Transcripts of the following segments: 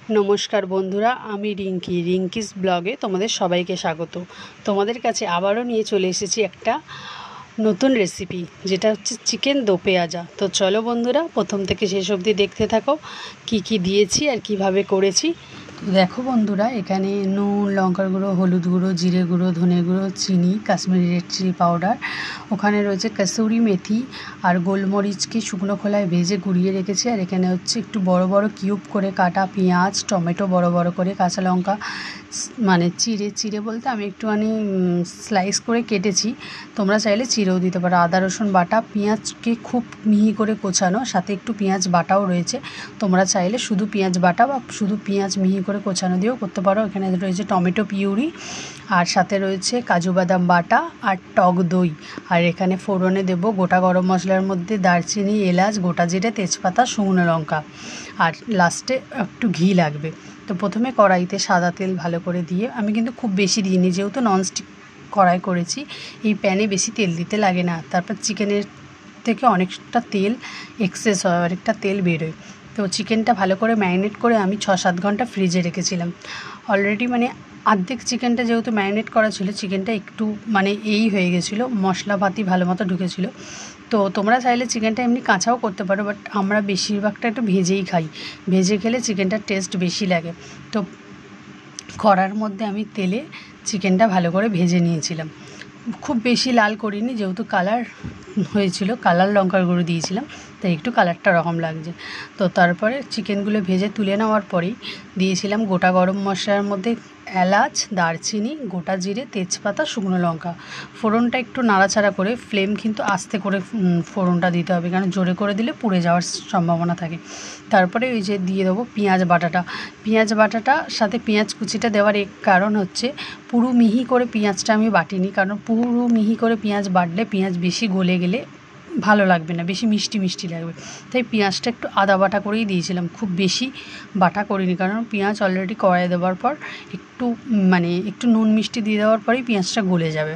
নমস্কার বন্ধুরা, আমি রিঙ্কিস ব্লগে তোমাদের সবাইকে স্বাগত। তোমাদের কাছে আবারও নিয়ে চলে এসেছি একটা নতুন রেসিপি, যেটা হচ্ছে চিকেন দো পেঁয়াজা। তো চলো বন্ধুরা, প্রথম থেকে শেষ অবধি দেখতে থাকো কি কি দিয়েছি আর কিভাবে করেছি। দেখো বন্ধুরা, এখানে নুন, লঙ্কার গুঁড়ো, হলুদ গুঁড়ো, জিরে গুঁড়ো, ধনে গুঁড়ো, চিনি, কাশ্মীরি রেড চিলি পাউডার, ওখানে রয়েছে কসুরি মেথি আর গোলমরিচকে শুকনো খোলায় ভেজে গুঁড়িয়ে রেখেছি। আর এখানে হচ্ছে একটু বড় বড় কিউব করে কাটা পেঁয়াজ, টমেটো বড় বড় করে, কাঁচা লঙ্কা মানে চিড়ে বলতে আমি একটুখানি স্লাইস করে কেটেছি, তোমরা চাইলে চিড়েও দিতে পারো। আদা রসুন বাটা, পেঁয়াজকে খুব মিহি করে কোচানো, সাথে একটু পেঁয়াজ বাটাও রয়েছে। তোমরা চাইলে শুধু পেঁয়াজ বাটা বা শুধু পেঁয়াজ মিহি করে কোচানো দিয়েও করতে পারো। এখানে রয়েছে টমেটো পিউরি, আর সাথে রয়েছে কাজু বাদাম বাটা আর টক দই। আর এখানে ফোড়নে দেব গোটা গরম মশলার মধ্যে দারচিনি, এলাচ, গোটা জিরে, তেজপাতা, শুকনো লঙ্কা, আর লাস্টে একটু ঘি লাগবে। তো প্রথমে কড়াইতে সাদা তেল ভালো করে দিয়ে, আমি কিন্তু খুব বেশি দিইনি যেহেতু ননস্টিক কড়াই করেছি, এই প্যানে বেশি তেল দিতে লাগে না। তারপর চিকেনের থেকে অনেকটা তেল এক্সেস হয়, অনেকটা তেল বেরোয়। তো চিকেনটা ভালো করে ম্যারিনেট করে আমি 6-7 ঘন্টা ফ্রিজে রেখেছিলাম। অলরেডি মানে অর্ধেক চিকেনটা যেহেতু ম্যারিনেট করা ছিল, চিকেনটা একটু মানে এই হয়ে গেছিলো, মশলাপাতি ভালো মতো ঢুকেছিলো। তো তোমরা চাইলে চিকেনটা এমনি কাঁচাও করতে পারো, বাট আমরা বেশিরভাগটা একটু ভেজেই খাই। ভেজে খেলে চিকেনটার টেস্ট বেশি লাগে। তো কড়ার মধ্যে আমি তেলে চিকেনটা ভালো করে ভেজে নিয়েছিলাম, খুব বেশি লাল করিনি যেহেতু কালার হয়েছিল, কালার লঙ্কার গুঁড়ো দিয়েছিলাম, তাই একটু কালারটা রকম লাগছে। তো তারপরে চিকেনগুলো ভেজে তুলে নেওয়ার পরেই দিয়েছিলাম গোটা গরম মশলার মধ্যে এলাচ, দারচিনি, গোটা জিরে, তেজপাতা, শুকনো লঙ্কা। ফোড়নটা একটু নাড়াচাড়া করে, ফ্লেম কিন্তু আস্তে করে ফোড়নটা দিতে হবে, কারণ জোরে করে দিলে পুড়ে যাওয়ার সম্ভাবনা থাকে। তারপরে ওই যে দিয়ে দেবো পেঁয়াজ বাটাটা সাথে পেঁয়াজ কুচিটা দেওয়ার এক কারণ হচ্ছে, পুরো মিহি করে পেঁয়াজটা আমি বাটিনি, কারণ পুরো মিহি করে পেঁয়াজ বাটলে পেঁয়াজ বেশি গলে গেলে ভালো লাগবে না, বেশি মিষ্টি লাগবে। তাই পেঁয়াজটা একটু আদা বাটা করেই দিয়েছিলাম, খুব বেশি বাটা করিনি, কারণ পেঁয়াজ অলরেডি কড়াইয়ে দেওয়ার পর একটু নুন মিষ্টি দিয়ে দেওয়ার পরেই পেঁয়াজটা গলে যাবে।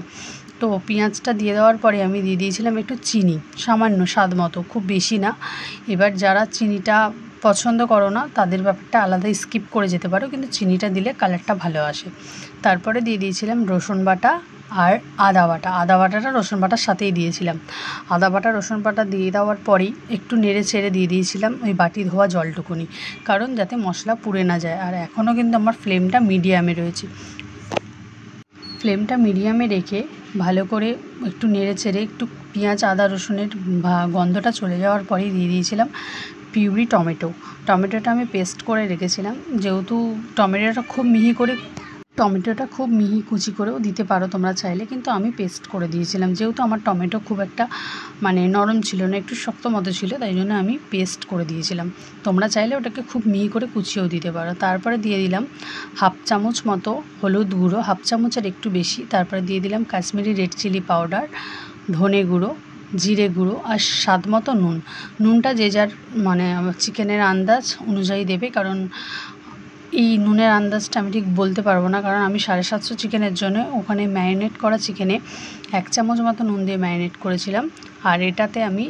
তো পেঁয়াজটা দিয়ে দেওয়ার পরে আমি দিয়ে দিয়েছিলাম একটু চিনি, সামান্য স্বাদ মতো, খুব বেশি না। এবার যারা চিনিটা পছন্দ করো না তাদের ব্যাপারটা আলাদা, স্কিপ করে যেতে পারো, কিন্তু চিনিটা দিলে কালারটা ভালো আসে। তারপরে দিয়ে দিয়েছিলাম রসুন বাটা আর আদা বাটাটা রসুন বাটার সাথেই দিয়েছিলাম। আদা বাটা রসুন বাটা দিয়ে দেওয়ার পরেই একটু নেড়ে ছেড়ে দিয়ে দিয়েছিলাম ওই বাটি ধোয়া জলটুকুনি, কারণ যাতে মশলা পুড়ে না যায়। আর এখনও কিন্তু আমার ফ্লেমটা মিডিয়ামে রয়েছে। ফ্লেমটা মিডিয়ামে রেখে ভালো করে একটু নেড়ে ছেড়ে, একটু পেঁয়াজ আদা রসুনের গন্ধটা চলে যাওয়ার পরেই দিয়ে দিয়েছিলাম পিউরি টমেটোটা আমি পেস্ট করে রেখেছিলাম। যেহেতু টমেটোটা খুব মিহি কুচি করেও দিতে পারো তোমরা চাইলে, কিন্তু আমি পেস্ট করে দিয়েছিলাম, যেহেতু আমার টমেটো খুব একটা নরম ছিল না, একটু শক্ত মতো ছিল, তাই জন্য আমি পেস্ট করে দিয়েছিলাম। তোমরা চাইলে ওটাকে খুব মিহি করে কুচিয়েও দিতে পারো। তারপরে দিয়ে দিলাম 1/2 চামচ মতো হলুদ গুঁড়ো, 1/2 চামচের একটু বেশি। তারপরে দিয়ে দিলাম কাশ্মীরি রেড চিলি পাউডার, ধনে গুঁড়ো, জিরে গুঁড়ো, আর স্বাদ মতো নুনটা যে যার চিকেনের আন্দাজ অনুযায়ী দেবে, কারণ এই নুনের আন্দাজটা আমি ঠিক বলতে পারবো না, কারণ আমি 750 চিকেনের জন্য ওখানে ম্যারিনেট করা চিকেনে 1 চামচ মতো নুন দিয়ে ম্যারিনেট করেছিলাম, আর এটাতে আমি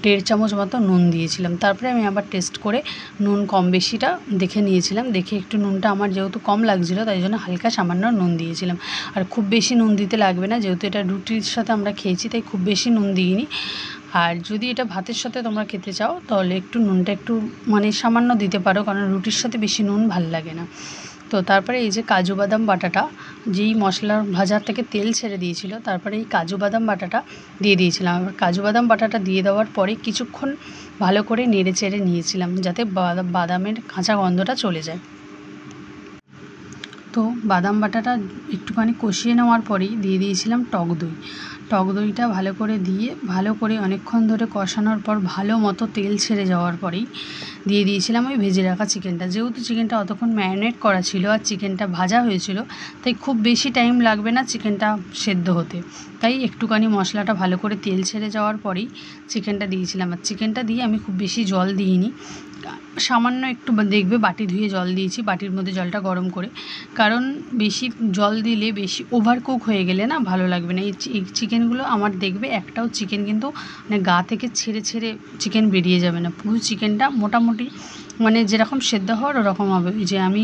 1.5 চামচ মতো নুন দিয়েছিলাম। তারপরে আমি আবার টেস্ট করে নুন কম বেশিটা দেখে নিয়েছিলাম, দেখে একটু নুনটা আমার যেহেতু কম লাগছিলো, তাই জন্য হালকা সামান্য নুন দিয়েছিলাম। আর খুব বেশি নুন দিতে লাগবে না, যেহেতু এটা রুটির সাথে আমরা খেয়েছি, তাই খুব বেশি নুন দিইনি। আর যদি এটা ভাতের সাথে তোমরা খেতে চাও তাহলে একটু নুনটা একটু সামান্য দিতে পারো, কারণ রুটির সাথে বেশি নুন ভাল লাগে না। তো তারপরে এই যে কাজু বাদাম বাটাটা, যেই মশলার ভাজার থেকে তেল ছেড়ে দিয়েছিল, তারপরে এই কাজু বাদাম বাটাটা দিয়ে দিয়েছিলাম। আবার কাজু বাদাম বাটাটা দিয়ে দেওয়ার পরে কিছুক্ষণ ভালো করে নেড়ে চেড়ে নিয়েছিলাম, যাতে বাদামের কাঁচা গন্ধটা চলে যায়। তো বাদাম বাটাটা একটুখানি কষিয়ে নেওয়ার পরেই দিয়ে দিয়েছিলাম টক দইটা ভালো করে দিয়ে, ভালো করে অনেকক্ষণ ধরে কষানোর পর ভালো মতো তেল ছেড়ে যাওয়ার পরেই দিয়ে দিয়েছিলাম ওই ভেজে রাখা চিকেনটা। যেহেতু চিকেনটা অতক্ষণ ম্যারিনেট করা ছিল আর চিকেনটা ভাজা হয়েছিল, তাই খুব বেশি টাইম লাগবে না চিকেনটা সেদ্ধ হতে, তাই একটুখানি মশলাটা ভালো করে তেল ছেড়ে যাওয়ার পরেই চিকেনটা দিয়েছিলাম। আর চিকেনটা দিয়ে আমি খুব বেশি জল দিইনি, সামান্য একটু দেখবে বাটি ধুয়ে জল দিয়েছি, বাটির মধ্যে জলটা গরম করে, কারণ বেশি জল দিলে বেশি ওভার কুক হয়ে গেলে না ভালো লাগবে না। এই চিকেনগুলো আমার দেখবে একটাও চিকেন কিন্তু গা থেকে ছেড়ে চিকেন বেরিয়ে যাবে না, পুরো চিকেনটা মোটামুটি মানে যেরকম সেদ্ধ হওয়ার ওরকম হবে। যে আমি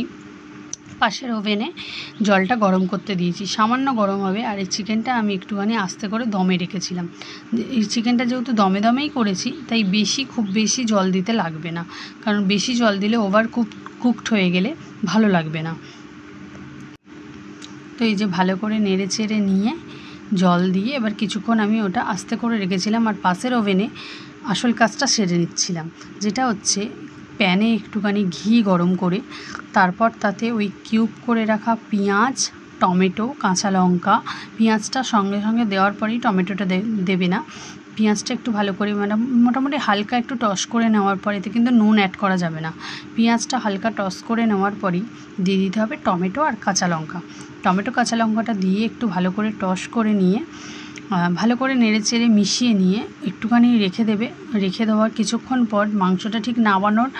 পাশের ওভেনে জলটা গরম করতে দিয়েছি, সামান্য গরম হবে। আর এই চিকেনটা আমি একটুখানি আস্তে করে দমে রেখেছিলাম। এই চিকেনটা যেহেতু দমে দমেই করেছি, তাই খুব বেশি জল দিতে লাগবে না, কারণ বেশি জল দিলে ওভার কুকড হয়ে গেলে ভালো লাগবে না। তো এই যে ভালো করে নেড়ে চেড়ে নিয়ে জল দিয়ে এবার কিছুক্ষণ আমি ওটা আস্তে করে রেখেছিলাম। আর পাশের ওভেনে আসল কাজটা সেরে নিচ্ছিলাম, যেটা হচ্ছে প্যানে একটুখানি ঘি গরম করে তারপর তাতে ওই কিউব করে রাখা পেঁয়াজ, টমেটো, কাঁচা লঙ্কা, পেঁয়াজটা সঙ্গে সঙ্গে দেওয়ার পরেই টমেটোটা দেবে না। পেঁয়াজটা একটু ভালো করে মোটামুটি হালকা একটু টস করে নেওয়ার পরে, এতে কিন্তু নুন অ্যাড করা যাবে না। পেঁয়াজটা হালকা টস করে নেওয়ার পরেই দিয়ে দিতে হবে টমেটো আর কাঁচা লঙ্কা। টমেটো কাঁচা লঙ্কাটা দিয়ে একটু ভালো করে টস করে নিয়ে ভালো করে নেড়ে চেড়ে মিশিয়ে নিয়ে একটুখানি রেখে দেওয়ার কিছুক্ষণ পর মাংসটা ঠিক নামানোর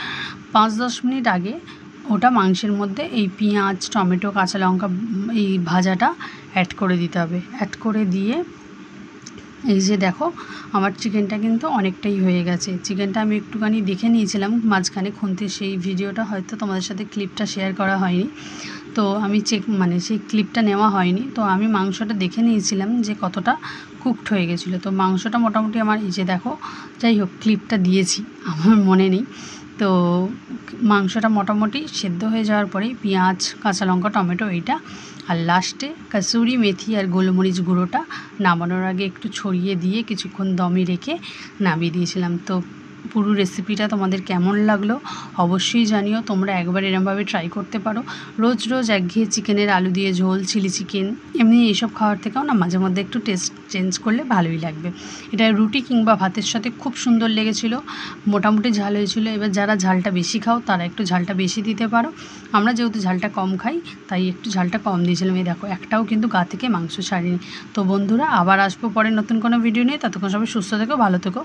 5-10 মিনিট আগে ওটা মাংসের মধ্যে এই পেঁয়াজ, টমেটো, কাঁচা লঙ্কা এই ভাজাটা অ্যাড করে দিতে হবে। অ্যাড করে দিয়ে এই যে দেখো আমার চিকেনটা কিন্তু অনেকটাই হয়ে গেছে। চিকেনটা আমি একটুখানি দেখে নিয়েছিলাম মাঝখানে খুন্তি, সেই ভিডিওটা হয়তো তোমাদের সাথে ক্লিপটা শেয়ার করা হয়নি, তো আমি সেই ক্লিপটা নেওয়া হয়নি। তো আমি মাংসটা দেখে নিয়েছিলাম যে কতটা কুকড হয়ে গেছিলো। তো মাংসটা মোটামুটি আমার এই যে দেখো, যাই হোক ক্লিপটা দিয়েছি আমার মনে নেই। তো মাংসটা মোটামুটি সেদ্ধ হয়ে যাওয়ার পরেই পেঁয়াজ, কাঁচা লঙ্কা, টমেটো এইটা আর লাস্টে কাসুরি মেথি আর গোলমরিচ গুঁড়োটা নামানোর আগে একটু ছড়িয়ে দিয়ে কিছুক্ষণ দমে রেখে নামিয়ে দিয়েছিলাম। তো পুরো রেসিপিটা তোমাদের কেমন লাগলো অবশ্যই জানিও। তোমরা একবার এরমভাবে ট্রাই করতে পারো। রোজ রোজ একঘেয়ে চিকেনের আলু দিয়ে ঝোল, চিলি চিকেন এমনি এইসব খাওয়ার থেকেও না মাঝে মধ্যে একটু টেস্ট চেঞ্জ করলে ভালোই লাগবে। এটা রুটি কিংবা ভাতের সাথে খুব সুন্দর লেগেছিলো, মোটামুটি ঝাল হয়েছিল। এবার যারা ঝালটা বেশি খাও তারা একটু ঝালটা বেশি দিতে পারো। আমরা যেহেতু ঝালটা কম খাই তাই একটু ঝালটা কম দিয়েছিলাম। এই দেখো একটাও কিন্তু গা থেকে মাংস ছাড়িনি। তো বন্ধুরা আবার আসবো পরে নতুন কোনো ভিডিও নিয়ে, ততক্ষণ সবাই সুস্থ থেকো, ভালো থেকো।